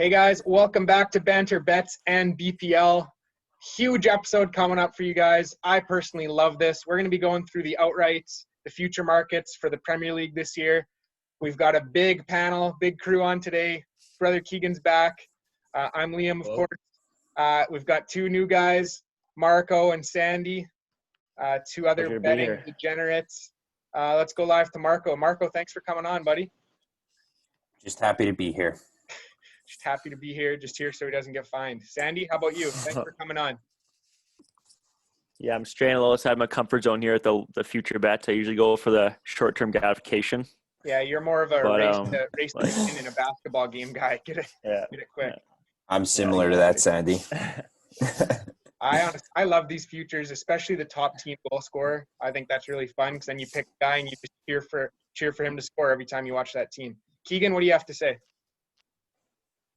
Hey guys, welcome back to Banter Bets and BPL. Huge episode coming up for you guys. I personally love this. We're going to be going through the outrights, the future markets for the Premier League this year. We've got a big panel, big crew on today. Brother Keeghan's back. I'm Liam, of course. We've got two new guys, Marco and Sandy, two other betting degenerates. Let's go live to Marco. Marco, thanks for coming on, buddy. Just happy to be here. Just happy to be here, just here so he doesn't get fined. Sandy, how about you? Thanks for coming on. Yeah, I'm straying a little outside my comfort zone here at the future bets. I usually go for the short-term gratification. Yeah, you're more of a race to win in a basketball game guy. Get it quick. Yeah. I'm similar to that, Sandy. I love these futures, especially the top team goal scorer. I think that's really fun because then you pick a guy and you just cheer for him to score every time you watch that team. Keeghan, what do you have to say?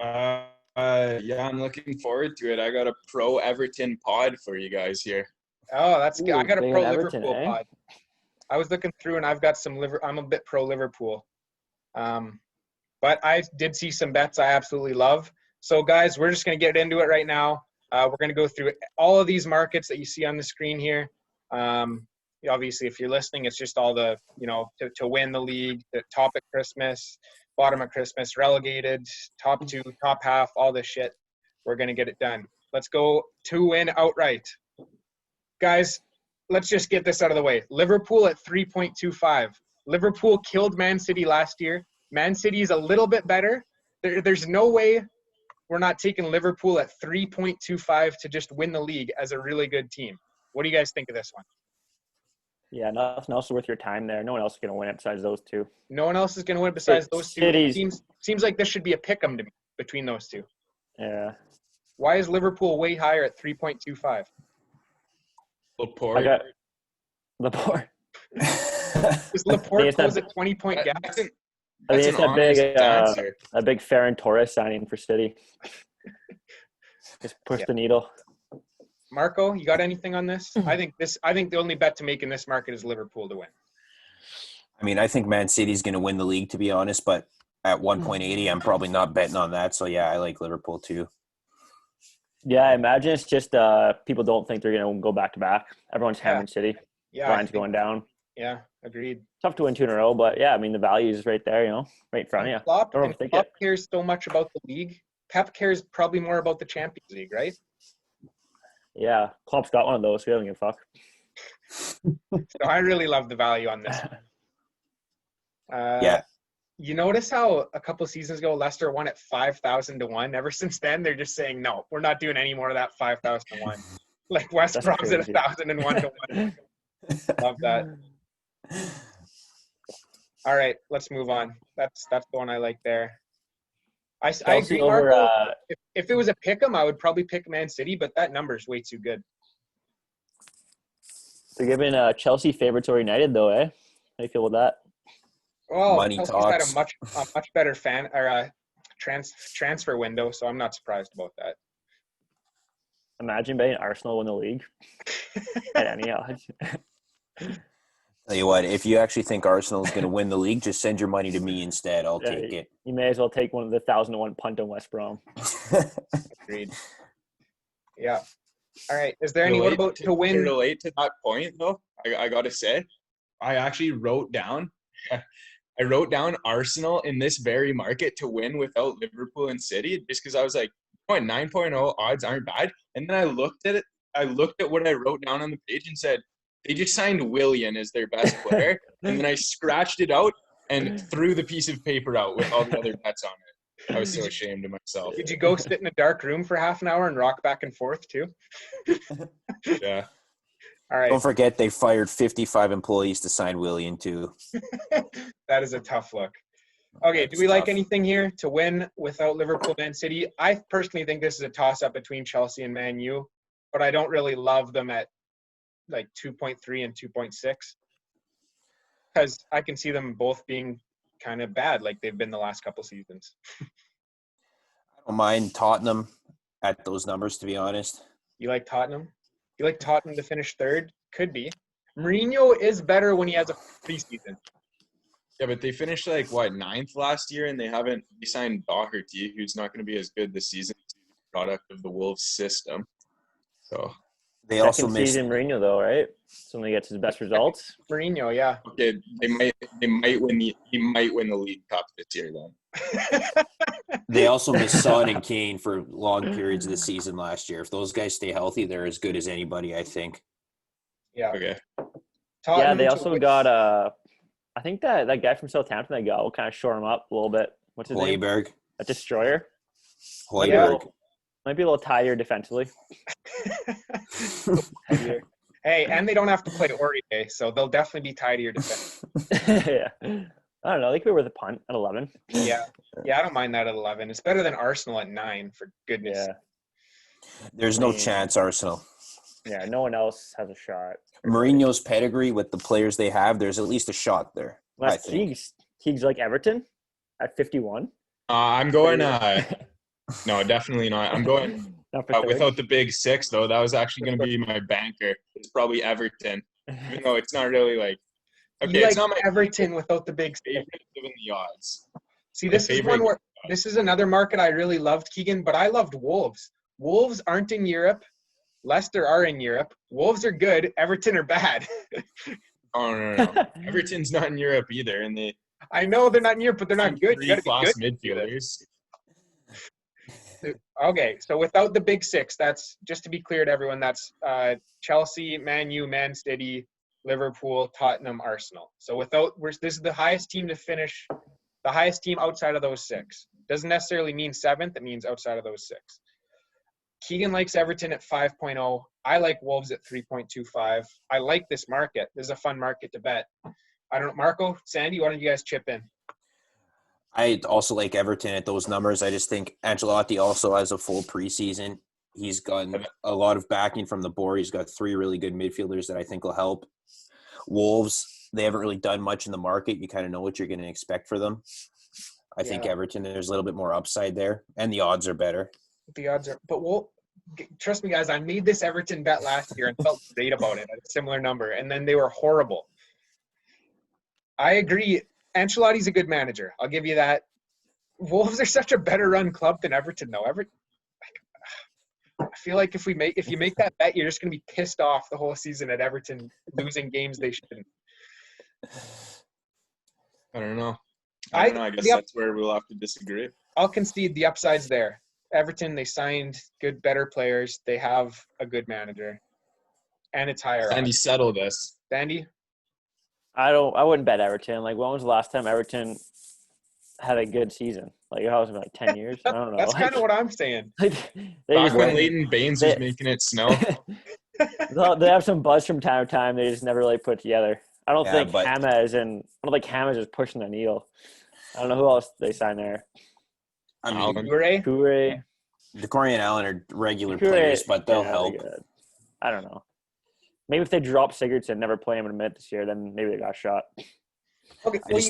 Yeah, I'm looking forward to it. I got a pro Everton pod for you guys here. Oh, that's good. I got a pro Liverpool pod. I was looking through and I've got some I'm a bit pro Liverpool. But I did see some bets I absolutely love. So guys, we're just going to get into it right now. We're going to go through all of these markets that you see on the screen here. Obviously, if you're listening, it's just all the, to win the league, the top at Christmas, bottom of Christmas, relegated, top two, top half, all this shit. We're going to get it done. Let's go to win outright. Guys, let's just get this out of the way. Liverpool at 3.25. Liverpool killed Man City last year. Man City is a little bit better. There's no way we're not taking Liverpool at 3.25 to just win the league as a really good team. What do you guys think of this one? Yeah, nothing else is worth your time there. No one else is going to win it besides those two. No one else is going to win besides those two. Seems like this should be a pick-em to me between those two. Yeah. Why is Liverpool way higher at 3.25? Laporte. I got Laporte. Is Laporte close a 20-point gap? I think it's a big Ferran Torres signing for City. Just push the needle. Marco, you got anything on this? I think the only bet to make in this market is Liverpool to win. I mean, I think Man City's going to win the league, to be honest, but at 1.80, I'm probably not betting on that. So, yeah, I like Liverpool too. Yeah, I imagine it's just people don't think they're going to go back-to-back. Everyone's hammering City. Yeah, Line's going down. Yeah, agreed. Tough to win 2 in a row, but, yeah, I mean, the value is right there, right in front of you. Klopp cares so much about the league. Pep cares probably more about the Champions League, right? Yeah, Klopp's got one of those. We don't give a fuck. So I really love the value on this. Yeah. You notice how a couple seasons ago Leicester won at 5,000 to 1. Ever since then, they're just saying, no, we're not doing any more of that 5,000 to 1. Like West Brom's at 1,001 to 1. Love that. All right, let's move on. That's the one I like there. I agree, Marco. If it was a pick'em, I would probably pick Man City, but that number is way too good. They're giving Chelsea favorites over United, though, eh? How do you feel with that? Well, Money Chelsea's talks. had a much better transfer window, so I'm not surprised about that. Imagine betting Arsenal win the league at any odds. Tell you what, if you actually think Arsenal's going to win the league, just send your money to me instead. I'll take it. You may as well take one of the 1,000-to-1 punt on West Brom. Agreed. Yeah. All right. Is there any what about to win? To relate to that point, though, I got to say, I actually wrote down Arsenal in this very market to win without Liverpool and City, just because I was like, 9.0 odds aren't bad. And then I looked at it. I looked at what I wrote down on the page and said, they just signed Willian as their best player. And then I scratched it out and threw the piece of paper out with all the other bets on it. I was so ashamed of myself. Did you go sit in a dark room for half an hour and rock back and forth too? Yeah. All right. Don't forget they fired 55 employees to sign Willian too. That is a tough look. Okay, do we like anything here to win without Liverpool, Man City? I personally think this is a toss-up between Chelsea and Man U, but I don't really love them at like 2.3 and 2.6 because I can see them both being kind of bad like they've been the last couple seasons. I don't mind Tottenham at those numbers, to be honest. You like Tottenham? You like Tottenham to finish third? Could be. Mourinho is better when he has a preseason. Yeah, but they finished like what, 9th last year, and they signed Doherty, who's not going to be as good this season. He's a product of the Wolves system. So They also Second missed. season Mourinho though, right? So when he gets his best results. Mourinho, yeah. okay, he might win the League Cup this year then. They also missed Son and Kane for long periods of the season last year. If those guys stay healthy, they're as good as anybody, I think. Yeah. Okay. Yeah, they also got I think that guy from Southampton they got will kind of shore him up a little bit. What's his name? Hoiberg. A destroyer. Hoiberg. Might be a little tired defensively. Hey, and they don't have to play Aurier, so they'll definitely be tied to your defense. Yeah. I don't know. They could be worth a punt at 11. Yeah, I don't mind that at 11. It's better than Arsenal at 9, for goodness. Yeah. There's no chance, Arsenal. Yeah, no one else has a shot. Mourinho's pedigree with the players they have, there's at least a shot there. I think. Keegs like Everton at 51. I'm going no, definitely not. I'm going without the big 6 though. That was actually going to be my banker. It's probably Everton, even though it's not really like. Okay, it's not my Everton without the big favorite given the odds. See, this is one where this is another market I really loved, Keegan, but I loved Wolves. Wolves aren't in Europe. Leicester are in Europe. Wolves are good. Everton are bad. Oh no. Everton's not in Europe either, and I know they're not in Europe, but they're not good. You class midfielders. Okay, so without the big 6, that's just to be clear to everyone. That's Chelsea, Man U, Man City, Liverpool, Tottenham, Arsenal. So this is the highest team to finish, the highest team outside of those 6. Doesn't necessarily mean 7th. It means outside of those 6. Keegan likes Everton at 5.0. I like Wolves at 3.25. I like this market. This is a fun market to bet. I don't know. Marco, Sandy, why don't you guys chip in? I also like Everton at those numbers. I just think Ancelotti also has a full preseason. He's gotten a lot of backing from the board. He's got 3 really good midfielders that I think will help. Wolves, they haven't really done much in the market. You kind of know what you're going to expect for them. I think Everton, there's a little bit more upside there, and the odds are better. The odds are – but trust me, guys, I made this Everton bet last year and felt great about it at a similar number, and then they were horrible. I agree. Ancelotti's a good manager. I'll give you that. Wolves are such a better run club than Everton, though. I feel like if you make that bet, you're just going to be pissed off the whole season at Everton losing games they shouldn't. I don't know. I guess that's where we'll have to disagree. I'll concede the upside's there. Everton, they signed good, better players. They have a good manager, and it's higher. Sandy, settle this. Sandy? I wouldn't bet Everton. Like, when was the last time Everton had a good season? Like, it was like 10 years. I don't know. That's kind of what I'm saying. Back when Leighton Baines was making it snow. They have some buzz from time to time. They just never really put together. I don't think James is pushing the needle. I don't know who else they signed there. I mean, Koure. Decore and Allen are regular players, but they'll help. I don't know. Maybe if they drop Sigurdsson, never play him in a minute this year, then maybe they got shot. Okay, well,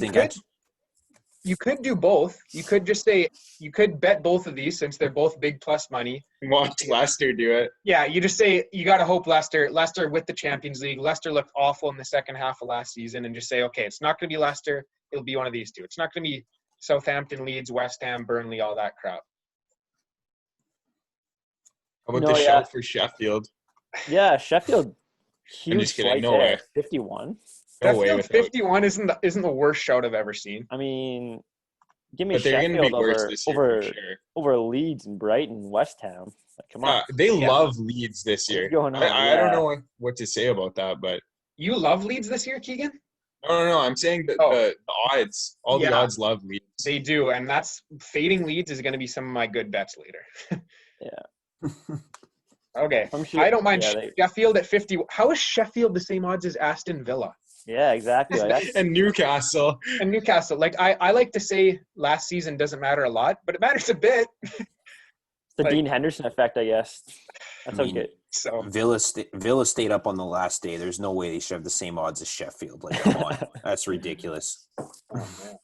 you could do both. You could just say you could bet both of these since they're both big plus money. Watch Leicester do it. Yeah, you just say you got to hope Leicester with the Champions League. Leicester looked awful in the second half of last season, and just say, okay, it's not going to be Leicester. It'll be one of these two. It's not going to be Southampton, Leeds, West Ham, Burnley, all that crap. How about shout for Sheffield? Yeah, Sheffield. Huge kidding. No way. 51. No way. 51 isn't the worst shout I've ever seen. I mean, give me Sheffield over Leeds and Brighton, West Ham. Like, come on. They love Leeds this year. I don't know what to say about that, but you love Leeds this year, Keegan? No. I'm saying that the odds, the odds love Leeds. They do, and that's fading Leeds is going to be some of my good bets later. Yeah. Okay. I don't mind Sheffield at 50. How is Sheffield the same odds as Aston Villa? Yeah, exactly. And Newcastle. Like, I like to say last season doesn't matter a lot, but it matters a bit. It's the Dean Henderson effect, I guess. That's okay. So Villa stayed up on the last day. There's no way they should have the same odds as Sheffield. Like, come on. That's ridiculous. Oh, man.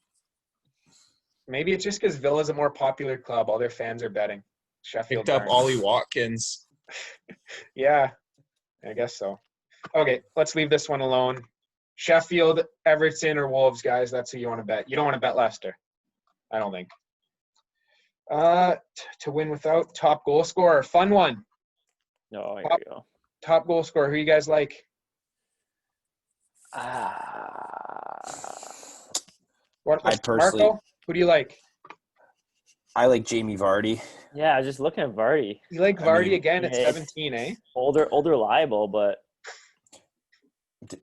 Maybe it's just because Villa's a more popular club. All their fans are betting. Sheffield picked up Ollie Sheffield, Everton, or Wolves, guys. That's who you want to bet. You don't want to bet Leicester, I don't think. To win without top goal scorer. Fun one. No, here we go. Top goal scorer. Who you guys like? What, I personally, Marco, who do you like? I like Jamie Vardy. Yeah, I was just looking at Vardy. You like Vardy again at 17, eh? Older, reliable, but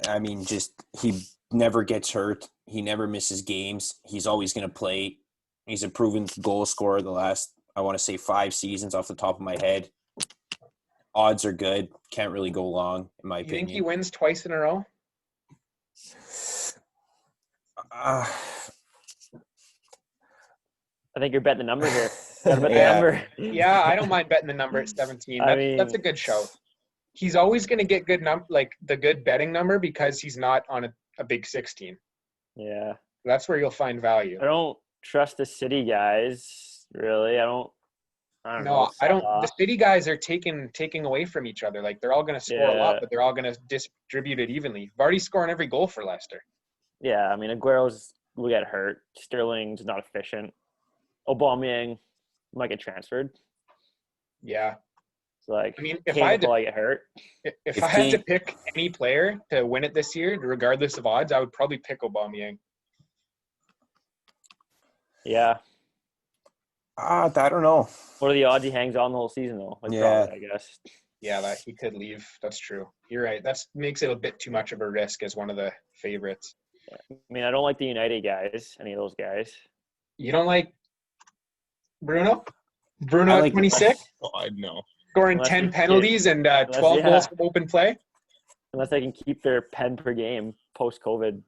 I mean, just he never gets hurt. He never misses games. He's always going to play. He's a proven goal scorer the last, I want to say, 5 seasons off the top of my head. Odds are good. Can't really go wrong, in my opinion. You think he wins twice in a row? I think you're betting the number here. Bet the Yeah. number. Yeah, I don't mind betting the number at 17. That's a good shout. He's always going to get good the good betting number because he's not on a big 16. Yeah. That's where you'll find value. I don't trust the City guys, really. I don't know. The City guys are taking away from each other. Like, they're all going to score a lot, but they're all going to distribute it evenly. Vardy's scoring every goal for Leicester. Yeah, I mean, Aguero's will get hurt. Sterling's not efficient. Aubameyang might get transferred. Yeah. So, like, I mean, if I get hurt. If I had to pick any player to win it this year, regardless of odds, I would probably pick Aubameyang. Yeah. I don't know. What are the odds he hangs on the whole season, though? Like, Yeah. probably, I guess. Yeah, that he could leave. That's true. You're right. That makes it a bit too much of a risk as one of the favorites. I mean, I don't like the United guys, any of those guys. You don't like Bruno? Bruno at 26? God, no. Scoring 10 penalties and 12 goals from open play? Unless they can keep their pen per game post-COVID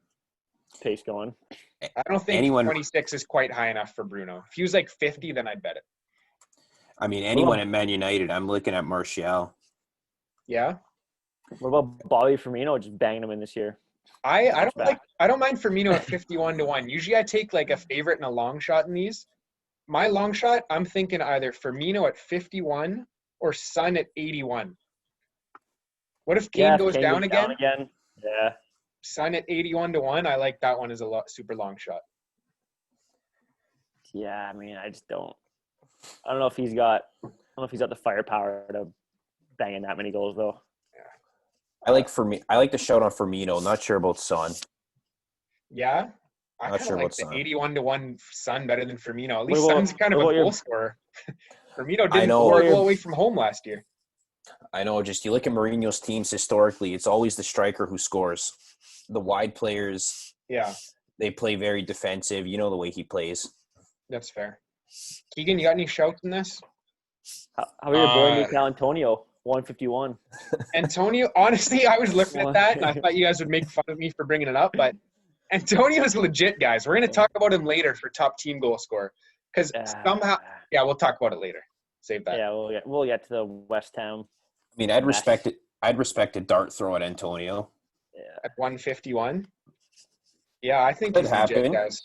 pace going. I don't think 26 is quite high enough for Bruno. If he was like 50, then I'd bet it. I mean, anyone at Man United, I'm looking at Martial. Yeah? What about Bobby Firmino just banging him in this year? I don't mind Firmino at 51-1. Usually I take like a favorite and a long shot in these. My long shot, I'm thinking either Firmino at 51 or Son at 81. What if Kane goes down again? Yeah. Son at 81-1. I like that one as a super long shot. Yeah, I mean, I don't know if he's got the firepower to bang in that many goals though. I like the shout on Firmino. Not sure about Son. Yeah, I kind of like the 81-1 Son better than Firmino. At least Son's kind of a goal scorer. Firmino didn't score a goal away from home last year. I know. Just you look at Mourinho's teams historically; it's always the striker who scores. The wide players, they play very defensive. You know the way he plays. That's fair. Keegan, you got any shouts in this? How are your boy Mikel Antonio? 151. Antonio, honestly, I was looking at that, and I thought you guys would make fun of me for bringing it up, but Antonio's legit, guys. We're going to talk about him later for top team goal scorer, because somehow – we'll talk about it later. Save that. Yeah, we'll get to the West Ham. I mean, I'd respect it. I'd respect a dart throw at Antonio. Yeah. At 151? Yeah, I think he's legit, guys.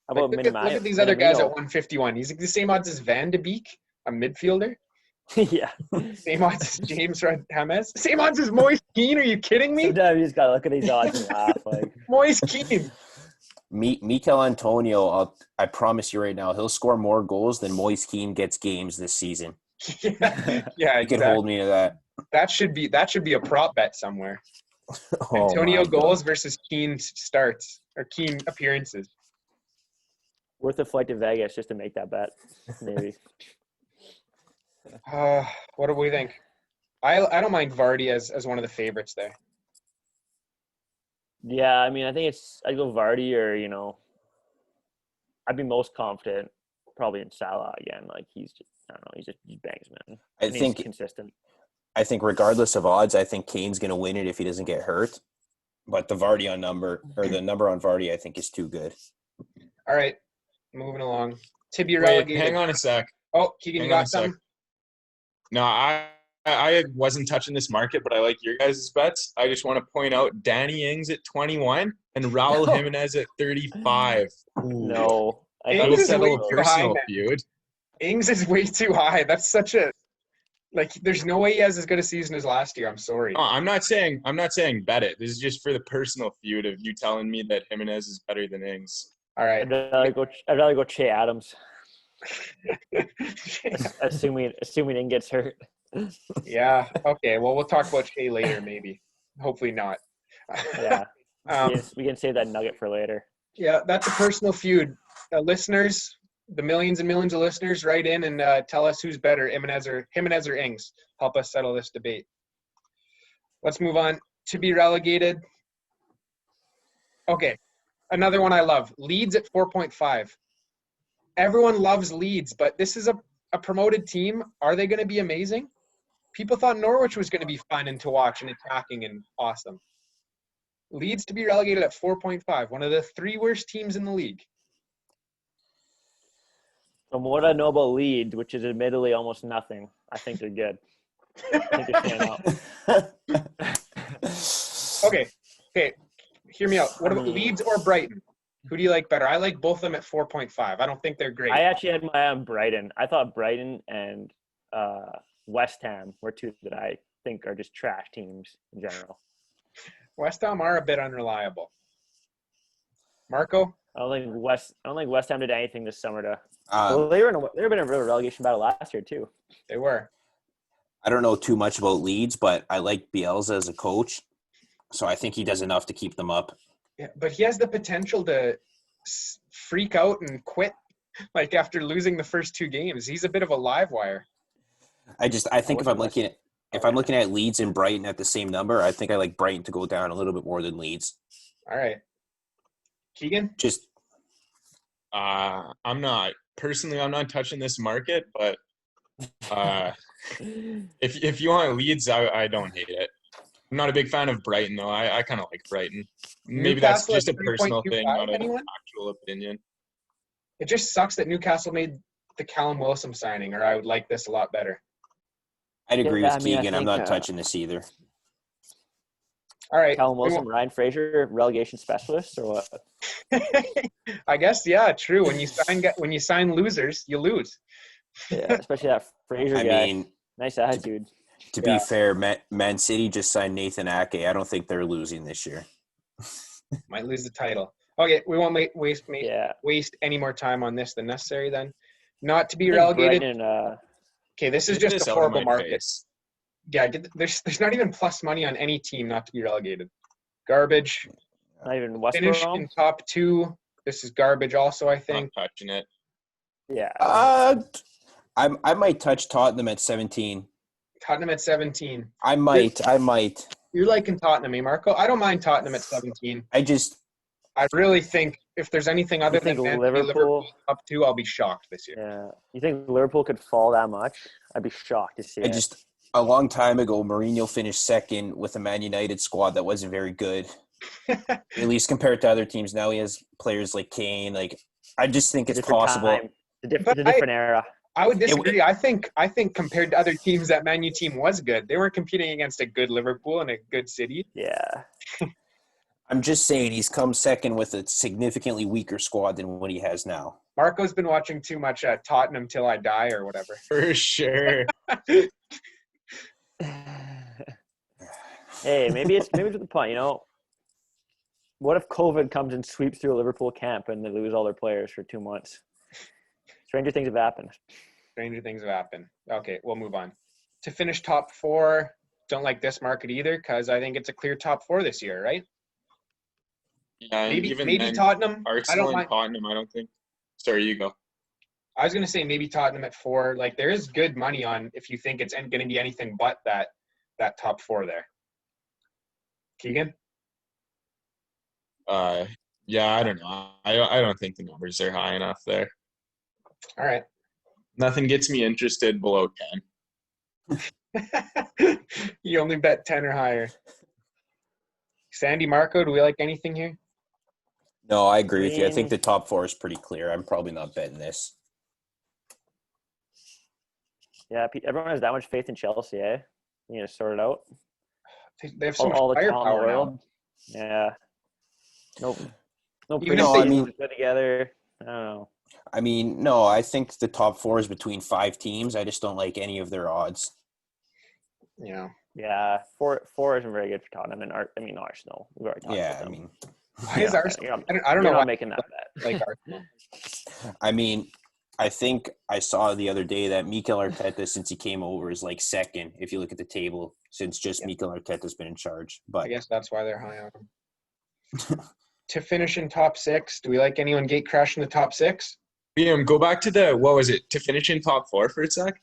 How about look at these other guys at 151. He's like the same odds as Van de Beek, a midfielder. Yeah. Same odds as James James. Same odds as Moise Keane. Are you kidding me? Sometimes you just gotta look at these odds and laugh. Like Moise Keane. Mikel Antonio, I promise you right now, he'll score more goals than Moise Keane gets games this season. Yeah, you can hold me to that. That should be a prop bet somewhere. Antonio goals versus Keane starts or Keane appearances. Worth a flight to Vegas just to make that bet, maybe. What do we think? I don't mind Vardy as one of the favorites there. Yeah, I mean, I think I'd go Vardy or, I'd be most confident probably in Salah again. Like he bangs, man. I think he's consistent. I think regardless of odds, I think Kane's going to win it if he doesn't get hurt. But the number on Vardy, I think is too good. All right, moving along. To be relegated. Hang on a sec. Oh, Keegan, you got something? No, I wasn't touching this market, but I like your guys' bets. I just want to point out Danny Ings at 21 and Raul Jimenez at 35. Ooh. No. Ings is way too high, feud. Ings is way too high. That's such a Like, there's no way he has as good a season as last year. I'm sorry. No, I'm not saying bet it. This is just for the personal feud of you telling me that Jimenez is better than Ings. All right. I'd rather go Che Adams. assuming Ing gets hurt. Yeah. Okay. Well, we'll talk about Che later, maybe. Hopefully not. Yeah. We can save that nugget for later. Yeah, that's a personal feud. Listeners, the millions and millions of listeners, write in and tell us who's better, Jimenez or Ings. Help us settle this debate. Let's move on. To be relegated. Okay, another one I love. Leeds at 4.5. Everyone loves Leeds, but this is a promoted team. Are they going to be amazing? People thought Norwich was going to be fun and to watch and attacking and awesome. Leeds to be relegated at 4.5, one of the 3 worst teams in the league. From what I know about Leeds, which is admittedly almost nothing, I think they're good. I think they're staying out. Okay. Hear me out. What about Leeds or Brighton? Who do you like better? I like both of them at 4.5. I don't think they're great. I actually had my eye on Brighton. I thought Brighton and West Ham were 2 that I think are just trash teams in general. West Ham are a bit unreliable. Marco? I don't think West Ham did anything this summer to. Well, they were in a real relegation battle last year too. They were. I don't know too much about Leeds, but I like Bielsa as a coach, so I think he does enough to keep them up. Yeah, but he has the potential to freak out and quit, like after losing the first 2 games. He's a bit of a live wire. I think if I'm looking at Leeds and Brighton at the same number, I think I like Brighton to go down a little bit more than Leeds. All right. Keeghan? I'm not touching this market, but if you want Leeds, I don't hate it. I'm not a big fan of Brighton, though. I kind of like Brighton. Maybe Newcastle that's just a personal thing, not an anyone? actual opinion. It just sucks that Newcastle made the Callum Wilson signing, or I would like this a lot better. I'd agree with Keeghan. I'm not touching this either. All right. Callum Wilson, Ryan Fraser, relegation specialist, or what? I guess, yeah, true. When you sign losers, you lose. Yeah, especially that Fraser guy. I mean, nice attitude. To be fair, Man City just signed Nathan Ake. I don't think they're losing this year. Might lose the title. Okay, we won't waste any more time on this than necessary then. Not to be relegated. Okay, this is just a horrible market. Yeah, there's not even plus money on any team not to be relegated. Garbage. Not even West Finish Brom? in top 2. This is garbage also, I think. Not touching it. Yeah. I might touch Tottenham at 17. Tottenham at 17. I might. You're liking Tottenham, eh, Marco? I don't mind Tottenham at 17. I really think if there's anything other than Liverpool up 2, I'll be shocked this year. Yeah. You think Liverpool could fall that much? I'd be shocked to see it. A long time ago, Mourinho finished second with a Man United squad that wasn't very good, at least compared to other teams. Now he has players like Kane. I just think it's possible. It's a different era. I would disagree. I think compared to other teams, that Man U team was good. They weren't competing against a good Liverpool and a good City. Yeah. I'm just saying he's come second with a significantly weaker squad than what he has now. Marco's been watching too much Tottenham Till I Die or whatever. For sure. Hey, maybe it's to the point, what if COVID comes and sweeps through a Liverpool camp and they lose all their players for 2 months? Stranger things have happened. Okay, we'll move on. To finish top 4, don't like this market either because I think it's a clear top 4 this year, right? Yeah, maybe Tottenham. Arsenal and Tottenham, I don't think. Sorry, you go. I was going to say maybe Tottenham at 4. There is good money on if you think it's going to be anything but that top 4 there. Keeghan? Yeah, I don't know. I don't think the numbers are high enough there. All right. Nothing gets me interested below 10. You only bet 10 or higher. Sandy, Marco, do we like anything here? No, I agree with you. I think the top 4 is pretty clear. I'm probably not betting this. Yeah, everyone has that much faith in Chelsea, eh? You need to sort it out. They have so much firepower now. Yeah. Nope. No, Even if they put together. I don't know. No, I think the top 4 is between 5 teams. I just don't like any of their odds. Yeah, four isn't very good for Tottenham and Arsenal. We've already talked about them. Why is Arsenal? I don't know why why I'm making that bet. like Arsenal. I think I saw the other day that Mikel Arteta, since he came over, is like second if you look at the table since just Mikel Arteta's been in charge. But I guess that's why they're high on him. To finish in top 6, do we like anyone gate crash in the top 6? Go back to to finish in top 4 for a sec?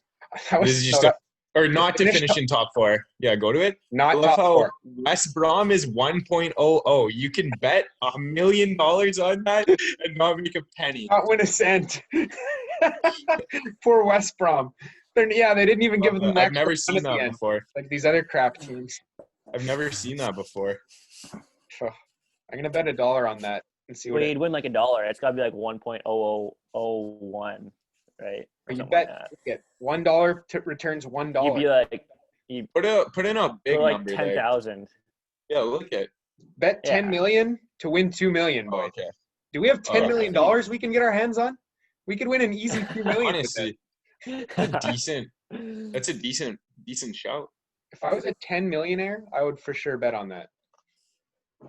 Or not to finish in top 4. Yeah, go to it. Not top 4. West Brom is 1.00. You can bet $1 million on that and not make a penny. Not win a cent. Poor West Brom. They didn't even give them. I've never seen that before. Like these other crap teams. I've never seen that before. I'm gonna bet $1 on that and see what. You'd win like $1. It's gotta be like 1.0001, right? You bet $1 returns $1. You'd be like, put in a big like number 10,000. Yeah, look at. Bet 10 million to win 2 million, boy. Okay. Do we have $10 million we can get our hands on? We could win an easy 2 million. Honestly, that's a decent shout. If I was a 10 millionaire, I would for sure bet on that.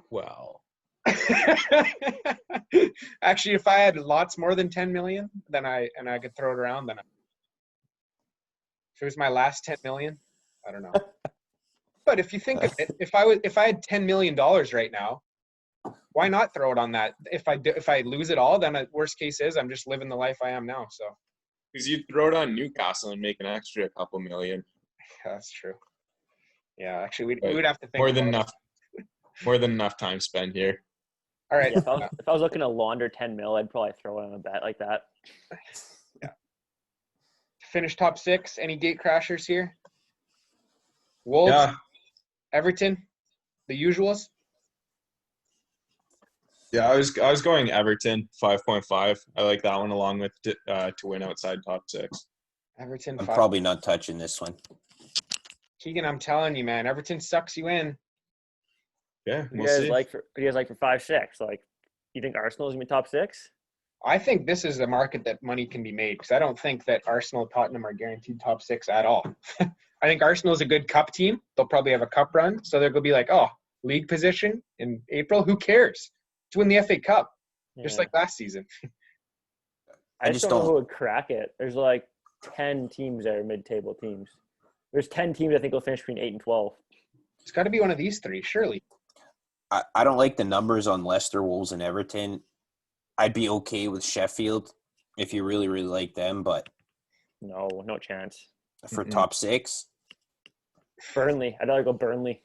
Wow. Actually, if I had lots more than 10 million, then I could throw it around. Then if it was my last 10 million, I don't know. But if you think of it, if I had $10 million right now, why not throw it on that? If I lose it all, then worst case is I'm just living the life I am now. So because you'd throw it on Newcastle and make an extra couple million. Yeah, that's true. Yeah, actually, we would have to think more than enough time spent here. All right. Yeah, if I was looking to launder 10 mil, I'd probably throw it on a bet like that. Yeah. Finish top 6. Any gate crashers here? Wolves, Everton, the usuals. Yeah, I was going Everton 5.5. I like that one along with to win outside top 6. Everton. I'm probably not touching this one. Keegan, I'm telling you, man, Everton sucks you in. Yeah, we'll see. What do you guys like for 5-6? Like, you think Arsenal is gonna be top 6? I think this is a market that money can be made because I don't think that Arsenal and Tottenham are guaranteed top 6 at all. I think Arsenal is a good cup team. They'll probably have a cup run, so they're gonna be like, league position in April. Who cares? To win the FA Cup, just like last season. I just don't know who would crack it. There's like 10 teams that are mid-table teams. There's 10 teams I think will finish between 8 and 12. It's got to be one of these 3, surely. I don't like the numbers on Leicester, Wolves, and Everton. I'd be okay with Sheffield if you really, really like them, but no chance. For top 6? Burnley. I'd rather go Burnley.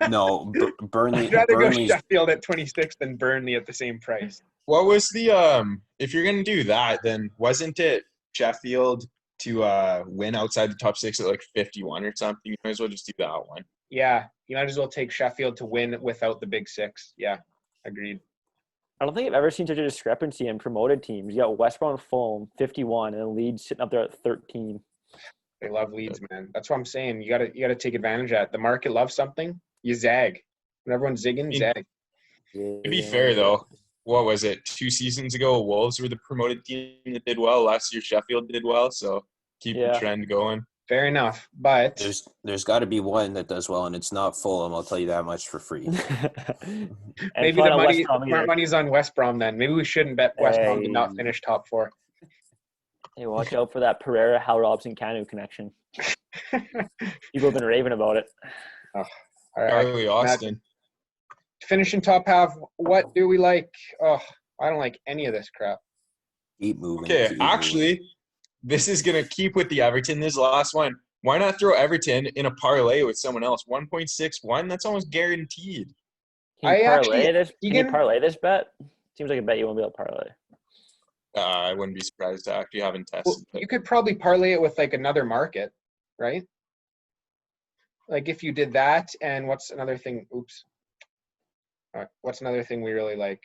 No, Burnley. I'd rather go Sheffield at 26 than Burnley at the same price. What was the if you're gonna do that, then wasn't it Sheffield to win outside the top 6 at like 51 or something? You might as well just do that one. Yeah, you might as well take Sheffield to win without the big 6. Yeah, agreed. I don't think I've ever seen such a discrepancy in promoted teams. You got West Brom and Fulham 51, and Leeds sitting up there at 13. They love Leeds, man. That's what I'm saying. You gotta take advantage of that. The market loves something. You zag. When everyone's zigging, zag. To be fair, though, what was it? 2 seasons ago, Wolves were the promoted team that did well. Last year, Sheffield did well. So keep the trend going. Fair enough, but there's got to be one that does well, and it's not Fulham. I'll tell you that much for free. Maybe the money's on West Brom then. Maybe we shouldn't bet West Brom to not finish top 4. Hey, watch out for that Pereira, Hal Robson, Canu connection. People have been raving about it. Oh, all right. Charlie Austin. Finishing top half, what do we like? Oh, I don't like any of this crap. Keep moving. Okay, actually, this is going to keep with the Everton. This last one. Why not throw Everton in a parlay with someone else? 1.61? That's almost guaranteed. Can you parlay this bet? Seems like a bet you won't be able to parlay. I wouldn't be surprised. I actually haven't tested it. You could probably parlay it with like another market, right? Like if you did that, and what's another thing? Oops. All right, what's another thing we really like?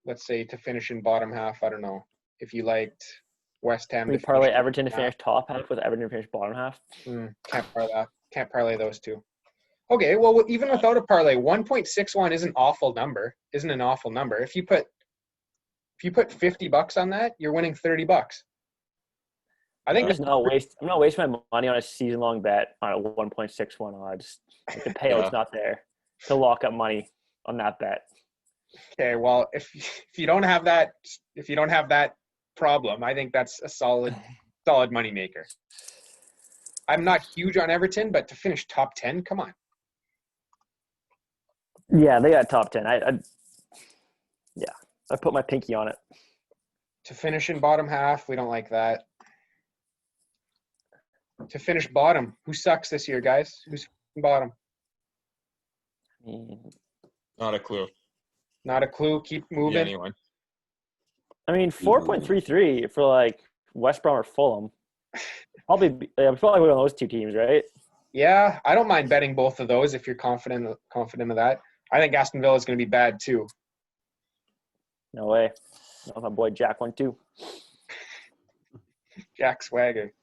Let's say to finish in bottom half. I don't know. If you liked West Ham. We parlay Everton to finish top half with Everton to finish bottom half. Can't parlay those two. Okay, well, even without a parlay, 1.61 isn't an awful number. If you put $50 on that, you're winning $30. I think I'm not wasting my money on a season-long bet on a 1.61 odds. Like, the payout's not there to lock up money on that bet. okay. Well, if you don't have that problem, I think that's a solid money maker. I'm not huge on Everton, but to finish top 10, come on. Yeah, they got top 10. I put my pinky on it. To finish in bottom half, we don't like that. To finish bottom, who sucks this year, guys? Who's bottom? Not a clue. Not a clue. Keep moving. Anyone. I mean, 4.33 for like West Brom or Fulham. Probably one of those two teams, right? Yeah, I don't mind betting both of those if you're confident of that. I think Aston Villa is going to be bad too. No way. No, my boy Jack won too. Jack Swagger.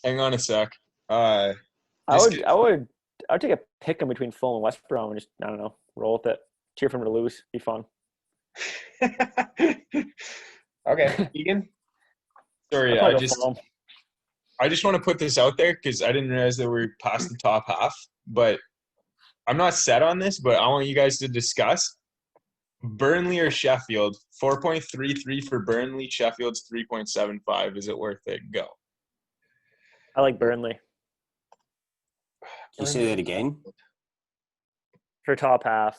Hang on a sec. I would take a pick in between Fulham and West Brom and just, I don't know, roll with it. Cheer for them to lose. Be fun. Okay, Keeghan. Sorry, I just want to put this out there because I didn't realize that we're past the top half. But I'm not set on this, but I want you guys to discuss Burnley or Sheffield. 4.33 for Burnley. Sheffield's 3.75. Is it worth it? Go. I like Burnley. Can you say that again? For top half.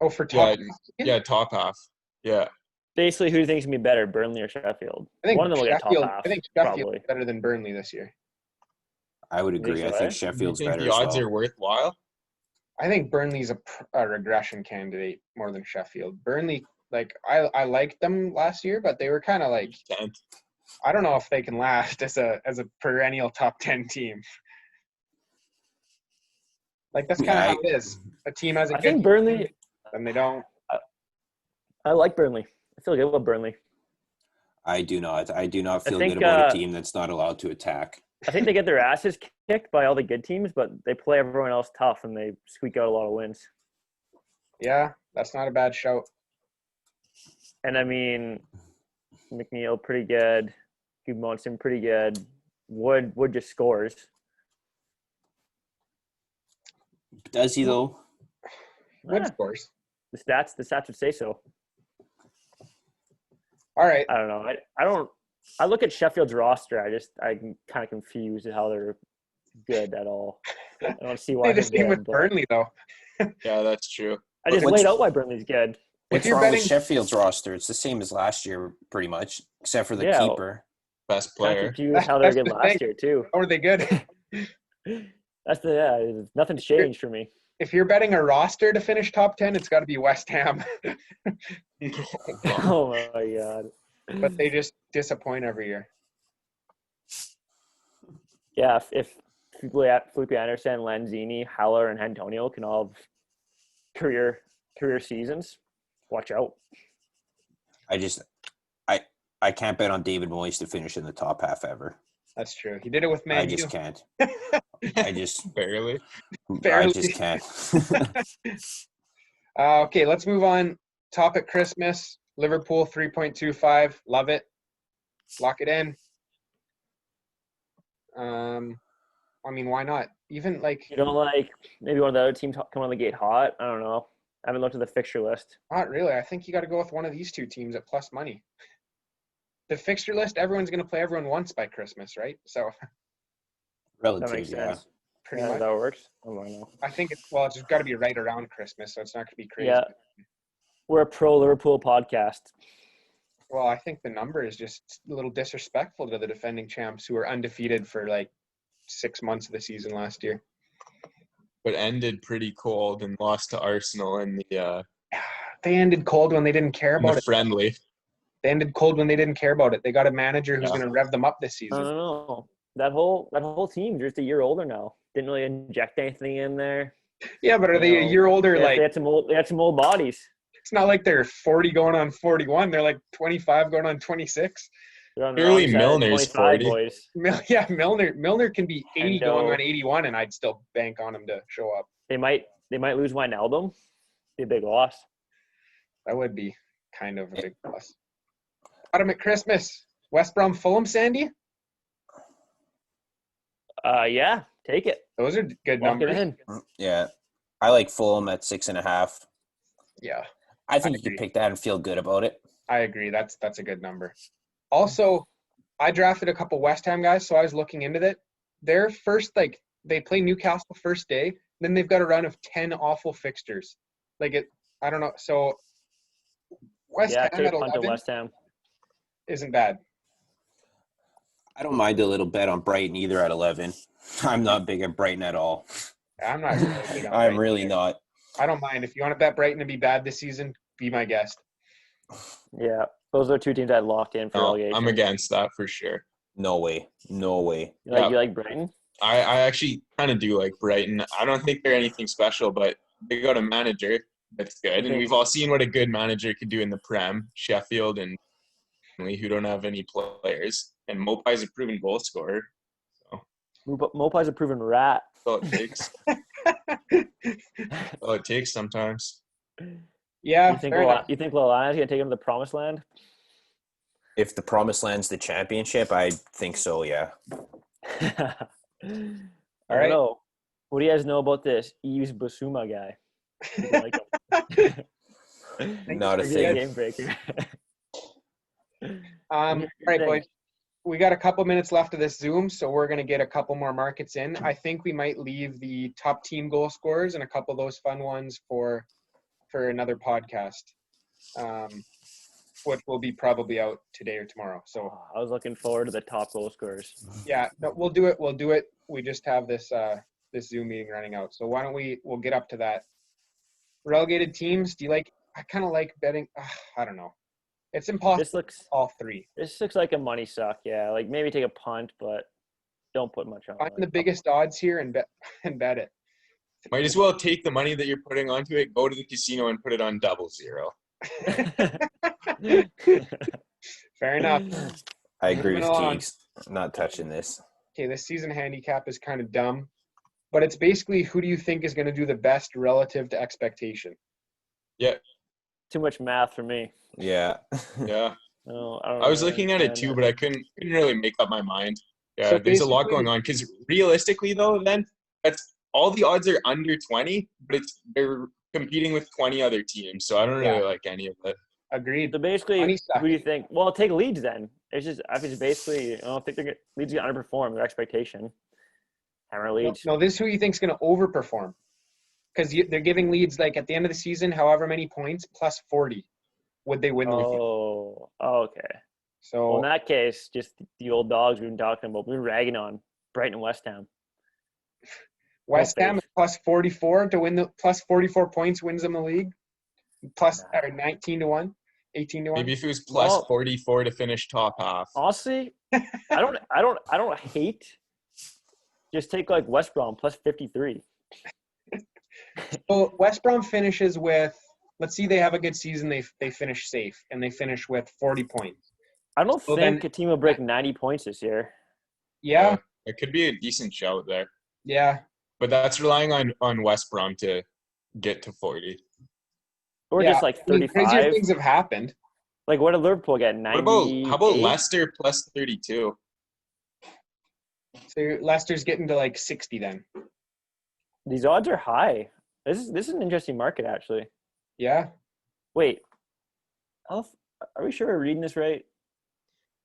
Oh, for top half? Yeah, top half. Yeah. Basically, who do you think is going to be better, Burnley or Sheffield? I think one of them will get top half. I think Sheffield is better than Burnley this year. I would agree. I think Sheffield's better as well. The odds are worthwhile? I think Burnley's a regression candidate more than Sheffield. Burnley, I liked them last year, but they were kind of like, I don't know if they can last as a perennial top 10 team. Like, that's kind of how it is. A team has a good Burnley, team, and they don't. I like Burnley. I feel good about Burnley. I do not feel good about a team that's not allowed to attack. I think they get their asses kicked by all the good teams, but they play everyone else tough and they squeak out a lot of wins. Yeah, that's not a bad shout. And I mean, McNeil pretty good, Gudmundsson pretty good. Wood just scores. Does he though? Wood scores. The stats would say so. All right. I don't know. I look at Sheffield's roster. I'm kind of confused at how they're good at all. I don't see why. They just came with Burnley though. Yeah, that's true. I just laid out why Burnley's good. What's wrong with Sheffield's roster? It's the same as last year, pretty much, except for the keeper. Best player. How they were good last year too. How are they good? Nothing's changed for me. If you're betting a roster to finish top 10, it's got to be West Ham. Oh my god! But they just disappoint every year. Yeah, if Felipe Anderson, Lanzini, Haller, and Antonio can all have career seasons, watch out. I can't bet on David Moyes to finish in the top half ever. That's true. He did it with Man I just can't. I just barely. I just can't. Okay, let's move on. Topic Christmas. Liverpool 3.25. Love it. Lock it in. I mean, why not? Even you don't like maybe one of the other teams come on the gate hot. I don't know. I haven't looked at the fixture list. Not really. I think you got to go with one of these two teams at plus money. The fixture list, everyone's going to play everyone once by Christmas, right? So relative, yeah. Pretty much. That works. Oh, I know. I think it's just got to be right around Christmas, so it's not going to be crazy. Yeah. We're a pro Liverpool podcast. Well, I think the number is just a little disrespectful to the defending champs who were undefeated for 6 months of the season last year. But ended pretty cold and lost to Arsenal in the They ended cold when they didn't care about it. Friendly. They ended cold when they didn't care about it. They got a manager who's going to rev them up this season. I don't know. That whole team just a year older now. Didn't really inject anything in there. Yeah, but are they a year older? They had some old bodies. It's not like they're 40 going on 41. They're 25 going on 26. Clearly Milner's 40. Boys. Yeah, Milner can be 80 going on 81, and I'd still bank on him to show up. They might lose Wijnaldum. Be a big loss. That would be kind of a big loss. Bottom at Christmas. West Brom Fulham, Sandy? Yeah, take it. Those are good Lock it numbers. in. Yeah. I like Fulham at 6.5. Yeah, I think I you could agree. pick that and feel good about it. I agree. That's a good number. Also, I drafted a couple West Ham guys, so I was looking into that. Their first, like, they play Newcastle first day, then they've got a run of 10 awful fixtures. I don't know. So West Yeah, Ham take at a punt to 11 West Ham. isn't bad. I don't mind a little bet on Brighton either at 11. I'm not big at Brighton at all. I'm not really big on I'm Brighton really either. not. I don't mind. If you want to bet Brighton to be bad this season, be my guest. Yeah, those are 2 teams I locked in for relegation. I'm against that for sure. No way. No way. You like Brighton? I actually kind of do like Brighton. I don't think they're anything special, but they got a manager that's good. And we've all seen what a good manager could do in the Prem, Sheffield and who don't have any players. And Mopai's a proven goal scorer. So Mopai's a proven rat. that's all it takes. All it takes sometimes. Yeah, You think fair enough. Lallana's gonna take him to the promised land? If the Promised Land's the championship, I think so, yeah. I All right. don't know. What do you guys know about this Yves Bissouma guy? You like him? Not a He's a thing. game breaker. All right, boys. We got a couple minutes left of this Zoom, so we're going to get a couple more markets in. I think we might leave the top team goal scorers and a couple of those fun ones for another podcast, which will be probably out today or tomorrow. So I was looking forward to the top goal scorers. yeah, no, we'll do it. We'll do it. We just have this Zoom meeting running out. So why don't we'll get up to that. Relegated teams, do you like – I kind of like betting I don't know. It's impossible. All three. This looks like a money suck, yeah. Like maybe take a punt, but don't put much on Find it. the biggest odds here and bet it. Might as well take the money that you're putting onto it, go to the casino and put it on 0-0. Fair enough. I agree with Moving along. Keegs. I'm not touching this. Okay, this season handicap is kind of dumb, but it's basically who do you think is going to do the best relative to expectation? Yeah. Too much math for me. Yeah. Yeah. No, I was looking at it too, but I couldn't really make up my mind. Yeah, So there's a lot basically- going on. Because realistically, though, then that's all the odds are under 20, but they're competing with 20 other teams. So I don't really like any of it. Agreed. So basically, Money sucks. who do you think? Well, take Leeds then. It's basically, I don't think Leeds going to underperform their expectation. Hammer Leeds. No, this is who you think is going to overperform. Because they're giving Leeds, like, at the end of the season, however many points, plus 40 would they win the league. Oh, okay. So Well, in that case, just the old dogs we've been talking about. We've been ragging on Brighton and West Ham. West Ham faith. is plus 44 to win plus 44 points wins them the league. Plus or 19-1, 18-1. Maybe if it was plus Well- 44 to finish top half. Honestly, I don't hate. Just take like West Brom plus 53. So West Brom finishes with, let's see, they have a good season. They finish safe and they finish with 40 points. I don't So think then- a team will break 90 points this year. Yeah, It could be a decent shout there. yeah. But that's relying on West Brom to get to 40. Or Yeah, just like I mean, crazier 35. things have happened. Like what did Liverpool get? 90. How about Leicester plus 32? So Leicester's getting to like 60 then. These odds are high. This is an interesting market actually. Yeah. Wait. Are we sure we're reading this right?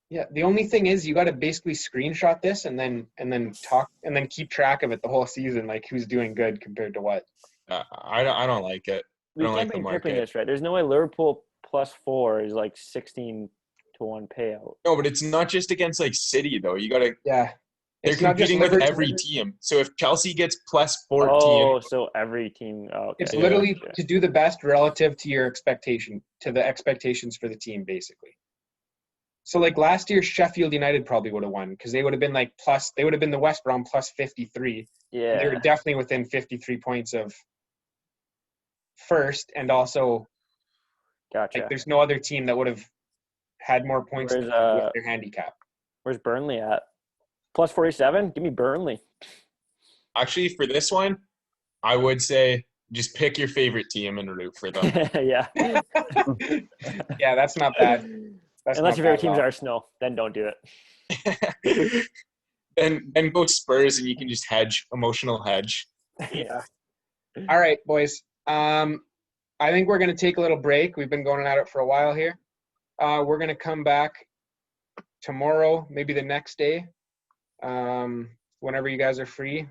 Yeah. The only thing is you got to basically screenshot this and then keep track of it the whole season, like who's doing good compared to what. I don't like it. We don't can't like be the interpreting market. this right. There's no way Liverpool plus 4 is like 16-1 payout. No, but it's not just against like City though. You gotta. Yeah. They're It's not just competing with Liverpool. every team. So if Chelsea gets plus 14, Oh, so every team. Oh, okay. It's Yeah. literally Okay. to do the best relative to your expectation, to the expectations for the team, basically. So like last year, Sheffield United probably would have won because they would have been they would have been the West Brom plus 53. Yeah. They were definitely within 53 points of first, and also Gotcha. there's no other team that would have had more points Where's, with their handicap. Where's Burnley at? Plus 47? Give me Burnley. actually for this one, I would say just pick your favorite team and root for them. Yeah. Yeah, that's not bad. That's Unless not your favorite bad at team's all. Arsenal, then don't do it. then go Spurs, and you can just hedge, emotional hedge. Yeah. All right, boys. I think we're going to take a little break. We've been going at it for a while here. We're going to come back tomorrow, maybe the next day, whenever you guys are free,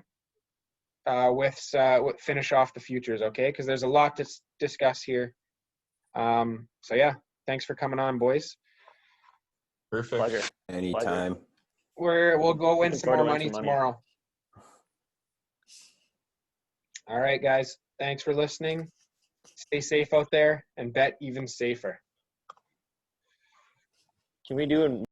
with finish off the futures, okay? Because there's a lot to discuss here. So, yeah, thanks for coming on, boys. Perfect. Pleasure. Anytime. We'll go win Looking some more forward to money winning some money. tomorrow. All right, guys. Thanks for listening. Stay safe out there and bet even safer. Can we do